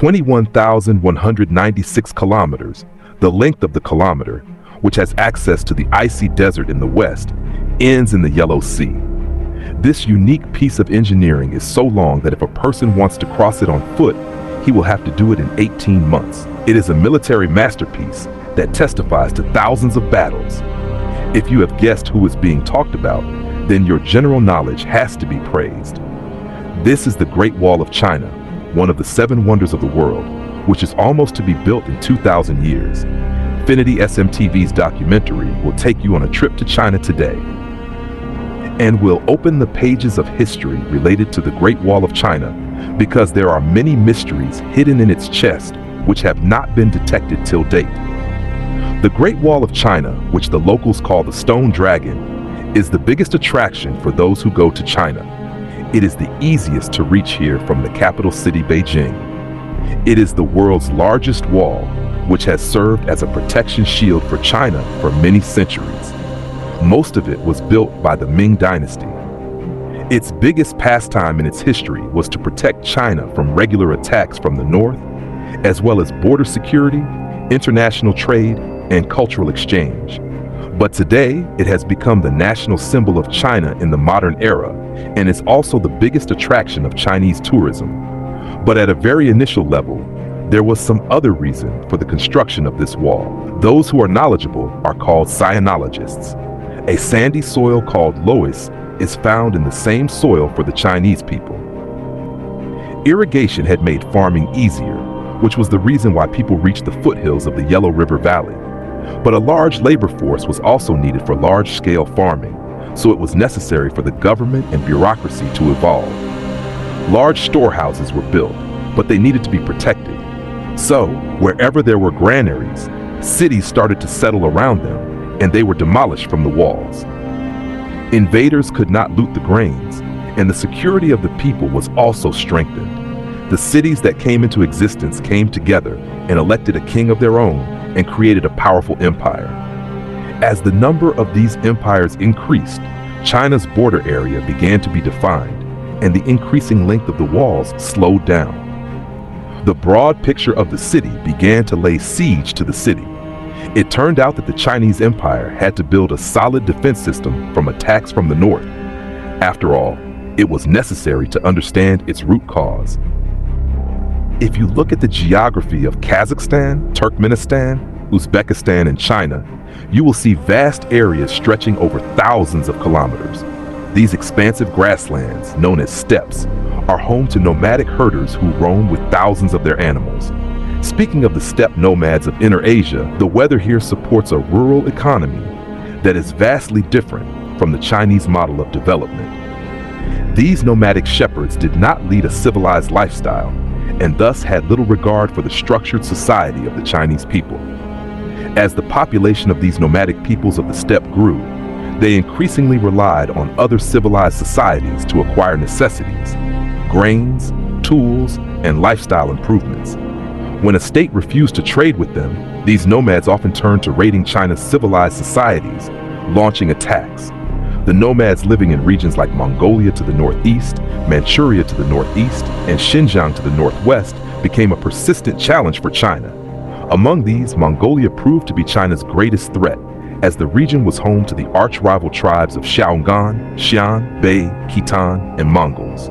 21,196 kilometers, the length of the kilometer, which has access to the icy desert in the west, ends in the Yellow Sea. This unique piece of engineering is so long that if a person wants to cross it on foot, he will have to do it in 18 months. It is a military masterpiece that testifies to thousands of battles. If you have guessed who is being talked about, then your general knowledge has to be praised. This is the Great Wall of China, one of the 7 wonders of the world, which is almost to be built in 2,000 years. Finity SMTV's documentary will take you on a trip to China today and will open the pages of history related to the Great Wall of China, because there are many mysteries hidden in its chest which have not been detected till date. The Great Wall of China, which the locals call the Stone Dragon, is the biggest attraction for those who go to China. It is the easiest to reach here from the capital city, Beijing. It is the world's largest wall, which has served as a protection shield for China for many centuries. Most of it was built by the Ming Dynasty. Its biggest pastime in its history was to protect China from regular attacks from the north, as well as border security, international trade, and cultural exchange. But today, it has become the national symbol of China in the modern era, and is also the biggest attraction of Chinese tourism. But at a very initial level, there was some other reason for the construction of this wall. Those who are knowledgeable are called cyanologists. A sandy soil called loess is found in the same soil for the Chinese people. Irrigation had made farming easier, which was the reason why people reached the foothills of the Yellow River Valley. But a large labor force was also needed for large-scale farming, so it was necessary for the government and bureaucracy to evolve. Large storehouses were built, but they needed to be protected. So, wherever there were granaries, cities started to settle around them, and they were demolished from the walls. Invaders could not loot the grains, and the security of the people was also strengthened. The cities that came into existence came together and elected a king of their own and created a powerful empire. As the number of these empires increased, China's border area began to be defined, and the increasing length of the walls slowed down. The broad picture of the city began to lay siege to the city. It turned out that the Chinese Empire had to build a solid defense system from attacks from the north. After all, it was necessary to understand its root cause. If you look at the geography of Kazakhstan, Turkmenistan, Uzbekistan, and China, you will see vast areas stretching over thousands of kilometers. These expansive grasslands, known as steppes, are home to nomadic herders who roam with thousands of their animals. Speaking of the steppe nomads of Inner Asia, the weather here supports a rural economy that is vastly different from the Chinese model of development. These nomadic shepherds did not lead a civilized lifestyle, and thus had little regard for the structured society of the Chinese people. As the population of these nomadic peoples of the steppe grew, they increasingly relied on other civilized societies to acquire necessities, grains, tools, and lifestyle improvements. When a state refused to trade with them, these nomads often turned to raiding China's civilized societies, launching attacks. The nomads living in regions like Mongolia to the northeast, Manchuria to the northeast, and Xinjiang to the northwest became a persistent challenge for China. Among these, Mongolia proved to be China's greatest threat, as the region was home to the arch-rival tribes of Shaogan, Xian, Bei, Khitan, and Mongols.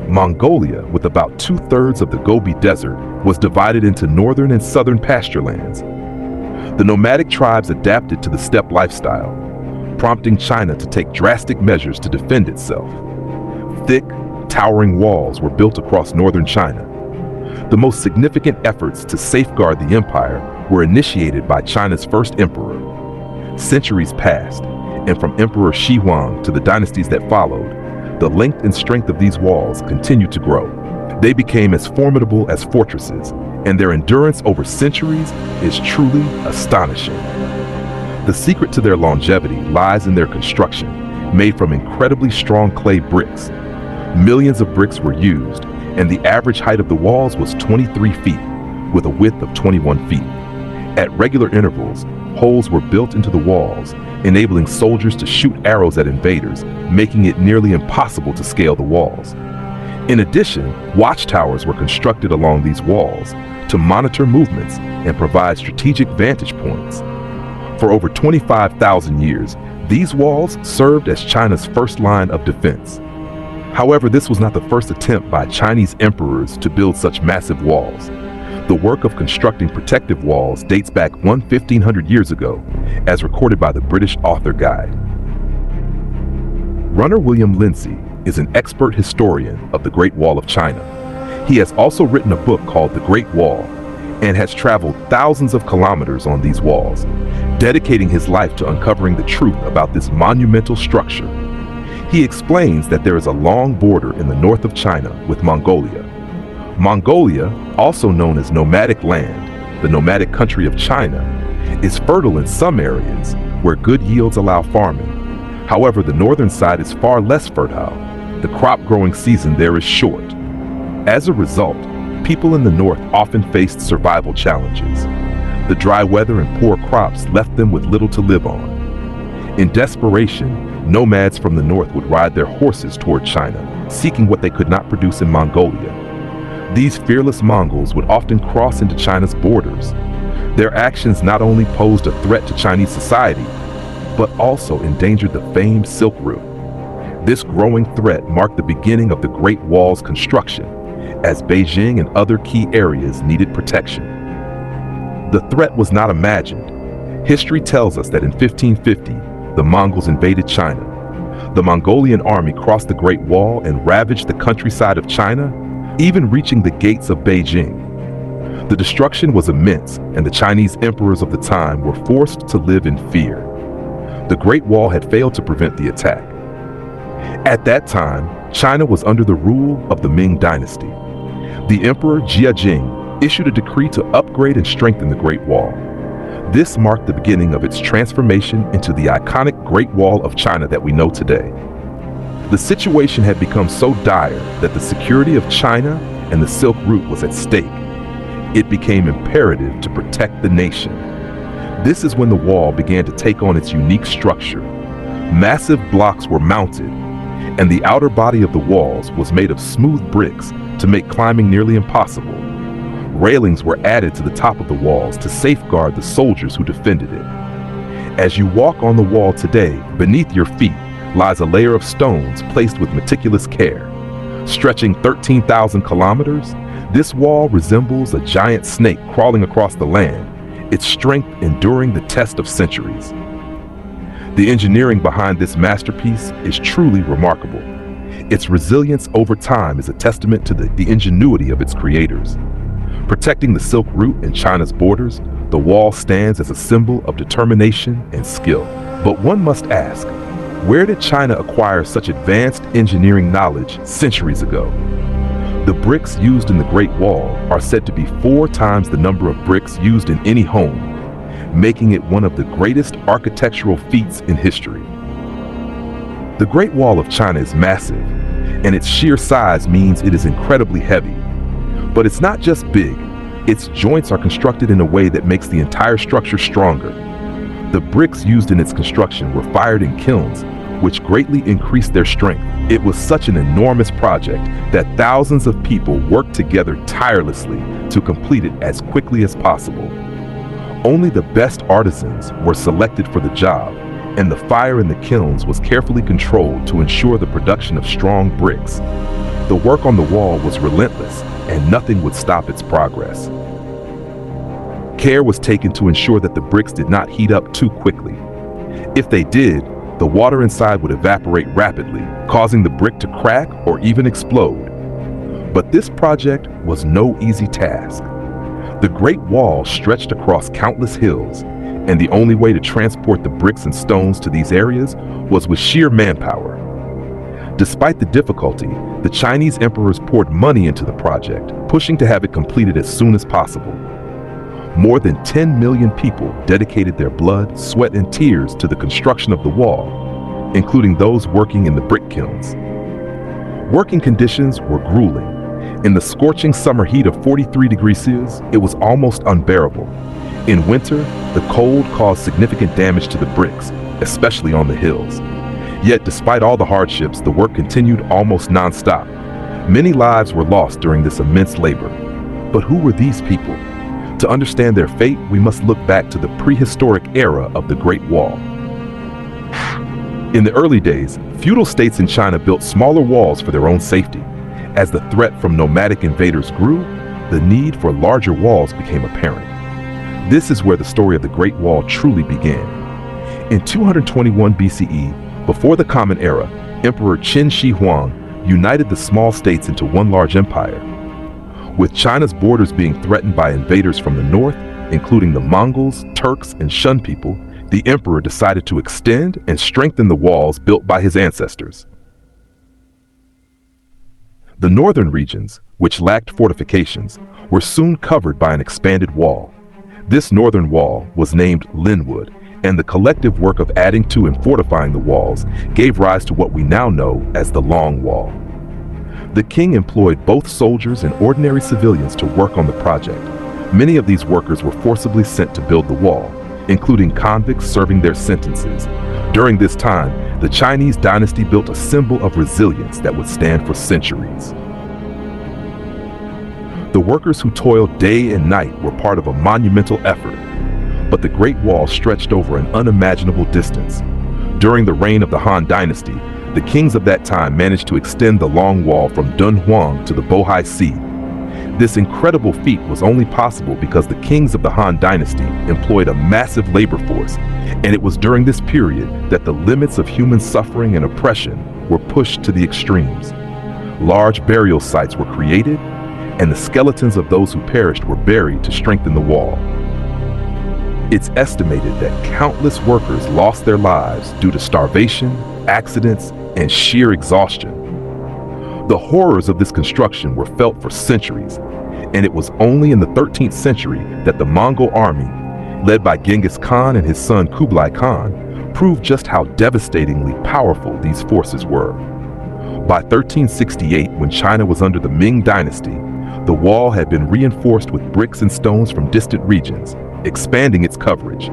Mongolia, with about 2/3 of the Gobi Desert, was divided into northern and southern pasturelands. The nomadic tribes adapted to the steppe lifestyle, prompting China to take drastic measures to defend itself. Thick, towering walls were built across northern China. The most significant efforts to safeguard the empire were initiated by China's first emperor. Centuries passed, and from Emperor Shi Huang to the dynasties that followed, the length and strength of these walls continued to grow. They became as formidable as fortresses, and their endurance over centuries is truly astonishing. The secret to their longevity lies in their construction, made from incredibly strong clay bricks. Millions of bricks were used, and the average height of the walls was 23 feet, with a width of 21 feet. At regular intervals, holes were built into the walls, enabling soldiers to shoot arrows at invaders, making it nearly impossible to scale the walls. In addition, watchtowers were constructed along these walls to monitor movements and provide strategic vantage points. For over 25,000 years, these walls served as China's first line of defense. However, this was not the first attempt by Chinese emperors to build such massive walls. The work of constructing protective walls dates back 1,500 years ago, as recorded by the British author guide. Runner William Lindsay is an expert historian of the Great Wall of China. He has also written a book called The Great Wall and has traveled thousands of kilometers on these walls, dedicating his life to uncovering the truth about this monumental structure. He explains that there is a long border in the north of China with Mongolia. Mongolia, also known as nomadic land, the nomadic country of China, is fertile in some areas where good yields allow farming. However, the northern side is far less fertile. The crop growing season there is short. As a result, people in the north often faced survival challenges. The dry weather and poor crops left them with little to live on. In desperation, nomads from the north would ride their horses toward China, seeking what they could not produce in Mongolia. These fearless Mongols would often cross into China's borders. Their actions not only posed a threat to Chinese society, but also endangered the famed Silk Route. This growing threat marked the beginning of the Great Wall's construction, as Beijing and other key areas needed protection. The threat was not imagined. History tells us that in 1550, the Mongols invaded China. The Mongolian army crossed the Great Wall and ravaged the countryside of China, even reaching the gates of Beijing. The destruction was immense, and the Chinese emperors of the time were forced to live in fear. The Great Wall had failed to prevent the attack. At that time, China was under the rule of the Ming Dynasty. The Emperor Jia issued a decree to upgrade and strengthen the Great Wall. This marked the beginning of its transformation into the iconic Great Wall of China that we know today. The situation had become so dire that the security of China and the Silk Route was at stake. It became imperative to protect the nation. This is when the wall began to take on its unique structure. Massive blocks were mounted, and the outer body of the walls was made of smooth bricks to make climbing nearly impossible. Railings were added to the top of the walls to safeguard the soldiers who defended it. As you walk on the wall today, beneath your feet lies a layer of stones placed with meticulous care. Stretching 13,000 kilometers, this wall resembles a giant snake crawling across the land, its strength enduring the test of centuries. The engineering behind this masterpiece is truly remarkable. Its resilience over time is a testament to the ingenuity of its creators. Protecting the Silk Route and China's borders, the wall stands as a symbol of determination and skill. But one must ask, where did China acquire such advanced engineering knowledge centuries ago? The bricks used in the Great Wall are said to be 4 times the number of bricks used in any home, making it one of the greatest architectural feats in history. The Great Wall of China is massive, and its sheer size means it is incredibly heavy. But it's not just big, its joints are constructed in a way that makes the entire structure stronger. The bricks used in its construction were fired in kilns, which greatly increased their strength. It was such an enormous project that thousands of people worked together tirelessly to complete it as quickly as possible. Only the best artisans were selected for the job, and the fire in the kilns was carefully controlled to ensure the production of strong bricks. The work on the wall was relentless, and nothing would stop its progress. Care was taken to ensure that the bricks did not heat up too quickly. If they did, the water inside would evaporate rapidly, causing the brick to crack or even explode. But this project was no easy task. The Great Wall stretched across countless hills, and the only way to transport the bricks and stones to these areas was with sheer manpower. Despite the difficulty, the Chinese emperors poured money into the project, pushing to have it completed as soon as possible. More than 10 million people dedicated their blood, sweat, and tears to the construction of the wall, including those working in the brick kilns. Working conditions were grueling. In the scorching summer heat of 43 degrees Celsius, it was almost unbearable. In winter, the cold caused significant damage to the bricks, especially on the hills. Yet, despite all the hardships, the work continued almost non-stop. Many lives were lost during this immense labor. But who were these people? To understand their fate, we must look back to the prehistoric era of the Great Wall. In the early days, feudal states in China built smaller walls for their own safety. As the threat from nomadic invaders grew, the need for larger walls became apparent. This is where the story of the Great Wall truly began. In 221 BCE, before the Common Era, Emperor Qin Shi Huang united the small states into one large empire. With China's borders being threatened by invaders from the north, including the Mongols, Turks, and Shun people, the emperor decided to extend and strengthen the walls built by his ancestors. The northern regions, which lacked fortifications, were soon covered by an expanded wall. This northern wall was named Linwood, and the collective work of adding to and fortifying the walls gave rise to what we now know as the Long Wall. The king employed both soldiers and ordinary civilians to work on the project. Many of these workers were forcibly sent to build the wall, including convicts serving their sentences. During this time, the Chinese dynasty built a symbol of resilience that would stand for centuries. The workers who toiled day and night were part of a monumental effort, but the Great Wall stretched over an unimaginable distance. During the reign of the Han Dynasty, the kings of that time managed to extend the Long Wall from Dunhuang to the Bohai Sea. This incredible feat was only possible because the kings of the Han Dynasty employed a massive labor force, and it was during this period that the limits of human suffering and oppression were pushed to the extremes. Large burial sites were created, and the skeletons of those who perished were buried to strengthen the wall. It's estimated that countless workers lost their lives due to starvation, accidents, and sheer exhaustion. The horrors of this construction were felt for centuries, and it was only in the 13th century that the Mongol army, led by Genghis Khan and his son Kublai Khan, proved just how devastatingly powerful these forces were. By 1368, when China was under the Ming Dynasty, the wall had been reinforced with bricks and stones from distant regions, expanding its coverage.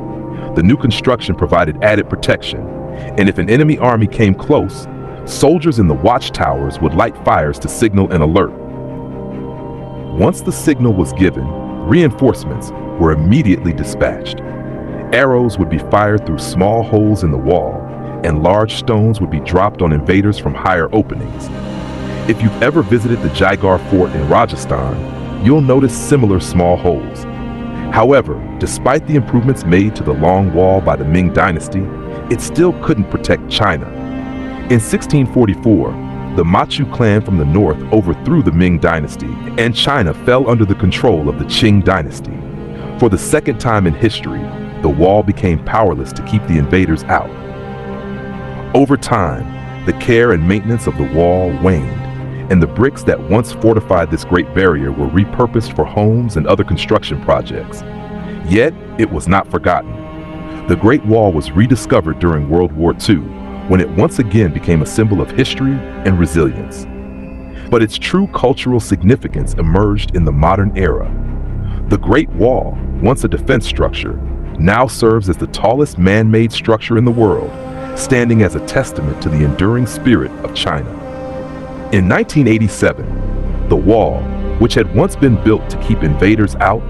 The new construction provided added protection, and if an enemy army came close, soldiers in the watchtowers would light fires to signal an alert. Once the signal was given, reinforcements were immediately dispatched. Arrows would be fired through small holes in the wall, and large stones would be dropped on invaders from higher openings. If you've ever visited the Jaigarh Fort in Rajasthan, you'll notice similar small holes. However, despite the improvements made to the Long Wall by the Ming Dynasty, it still couldn't protect China. In 1644, the Manchu clan from the north overthrew the Ming Dynasty, and China fell under the control of the Qing Dynasty. For the second time in history, the wall became powerless to keep the invaders out. Over time, the care and maintenance of the wall waned, and the bricks that once fortified this great barrier were repurposed for homes and other construction projects. Yet, it was not forgotten. The Great Wall was rediscovered during World War II, when it once again became a symbol of history and resilience. But its true cultural significance emerged in the modern era. The Great Wall, once a defense structure, now serves as the tallest man-made structure in the world, standing as a testament to the enduring spirit of China. In 1987, the wall, which had once been built to keep invaders out,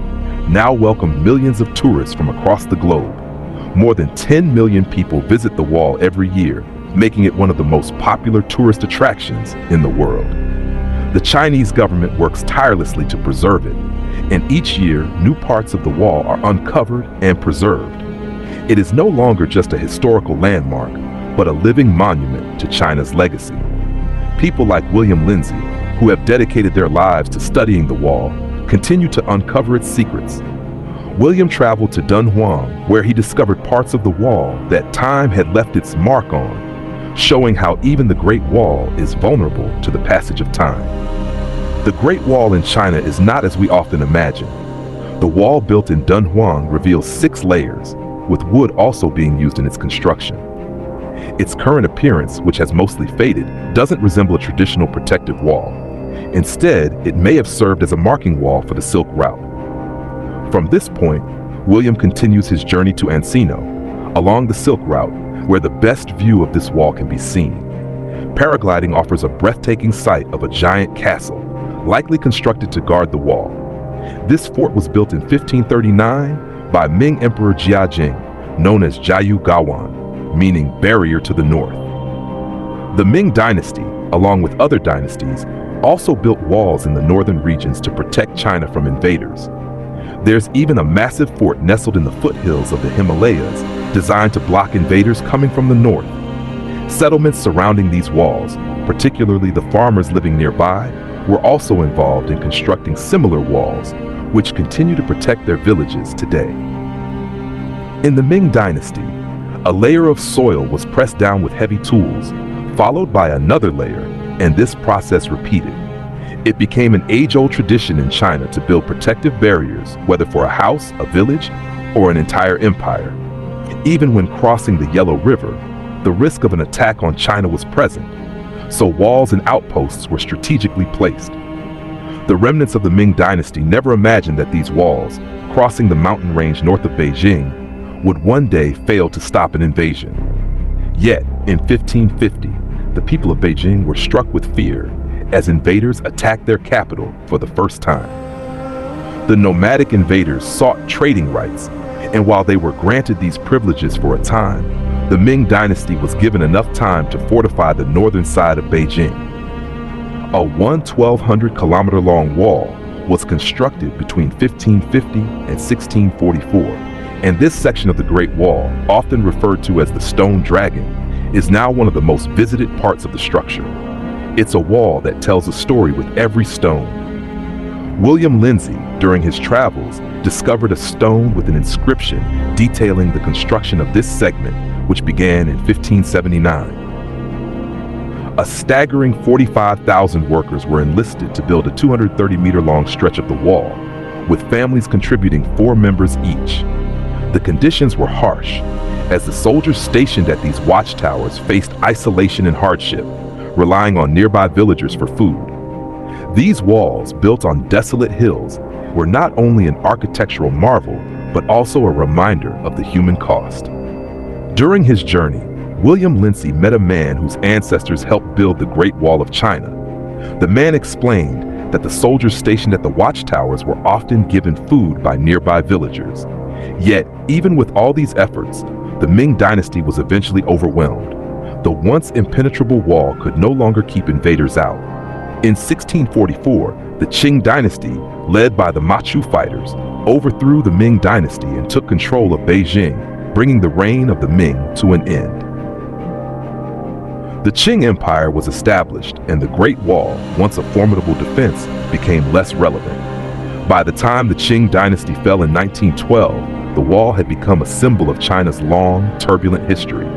now welcomed millions of tourists from across the globe. More than 10 million people visit the wall every year, making it one of the most popular tourist attractions in the world. The Chinese government works tirelessly to preserve it, and each year new parts of the wall are uncovered and preserved. It is no longer just a historical landmark, but a living monument to China's legacy. People like William Lindsay, who have dedicated their lives to studying the wall, continue to uncover its secrets. William traveled to Dunhuang, where he discovered parts of the wall that time had left its mark on, showing how even the Great Wall is vulnerable to the passage of time. The Great Wall in China is not as we often imagine. The wall built in Dunhuang reveals 6 layers, with wood also being used in its construction. Its current appearance, which has mostly faded, doesn't resemble a traditional protective wall. Instead, it may have served as a marking wall for the Silk Route. From this point, William continues his journey to Encino, along the Silk Route, where the best view of this wall can be seen. Paragliding offers a breathtaking sight of a giant castle, likely constructed to guard the wall. This fort was built in 1539 by Ming Emperor Jiajing, known as Jiayu Gawan, meaning barrier to the north. The Ming dynasty, along with other dynasties, also built walls in the northern regions to protect China from invaders. There's even a massive fort nestled in the foothills of the Himalayas, designed to block invaders coming from the north. Settlements surrounding these walls, particularly the farmers living nearby, were also involved in constructing similar walls, which continue to protect their villages today. In the Ming dynasty, a layer of soil was pressed down with heavy tools, followed by another layer, and this process repeated. It became an age-old tradition in China to build protective barriers, whether for a house, a village, or an entire empire. Even when crossing the Yellow River, the risk of an attack on China was present, so walls and outposts were strategically placed. The remnants of the Ming dynasty never imagined that these walls, crossing the mountain range north of Beijing, would one day fail to stop an invasion. Yet, in 1550, the people of Beijing were struck with fear as invaders attacked their capital for the first time. The nomadic invaders sought trading rights, and while they were granted these privileges for a time, the Ming dynasty was given enough time to fortify the northern side of Beijing. A 1,200-kilometer-long wall was constructed between 1550 and 1644, and this section of the Great Wall, often referred to as the Stone Dragon, is now one of the most visited parts of the structure. It's a wall that tells a story with every stone. William Lindsay, during his travels, discovered a stone with an inscription detailing the construction of this segment, which began in 1579. A staggering 45,000 workers were enlisted to build a 230-meter-long stretch of the wall, with families contributing 4 members each. The conditions were harsh, as the soldiers stationed at these watchtowers faced isolation and hardship, relying on nearby villagers for food. These walls, built on desolate hills, were not only an architectural marvel, but also a reminder of the human cost. During his journey, William Lindsay met a man whose ancestors helped build the Great Wall of China. The man explained that the soldiers stationed at the watchtowers were often given food by nearby villagers. Yet, even with all these efforts, the Ming dynasty was eventually overwhelmed. The once impenetrable wall could no longer keep invaders out. In 1644, the Qing dynasty, led by the Manchu fighters, overthrew the Ming dynasty and took control of Beijing, bringing the reign of the Ming to an end. The Qing Empire was established, and the Great Wall, once a formidable defense, became less relevant. By the time the Qing dynasty fell in 1912, the wall had become a symbol of China's long, turbulent history.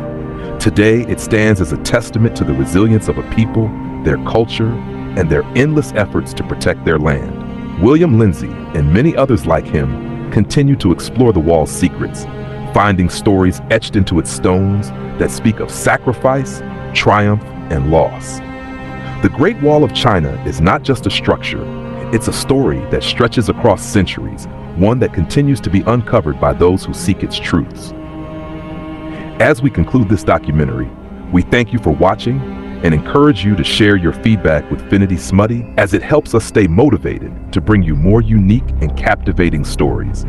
Today, it stands as a testament to the resilience of a people, their culture, and their endless efforts to protect their land. William Lindsay, and many others like him, continue to explore the wall's secrets, finding stories etched into its stones that speak of sacrifice, triumph, and loss. The Great Wall of China is not just a structure, it's a story that stretches across centuries, one that continues to be uncovered by those who seek its truths. As we conclude this documentary, we thank you for watching and encourage you to share your feedback with Finity Smutty, as it helps us stay motivated to bring you more unique and captivating stories.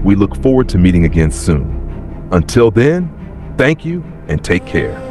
We look forward to meeting again soon. Until then, thank you and take care.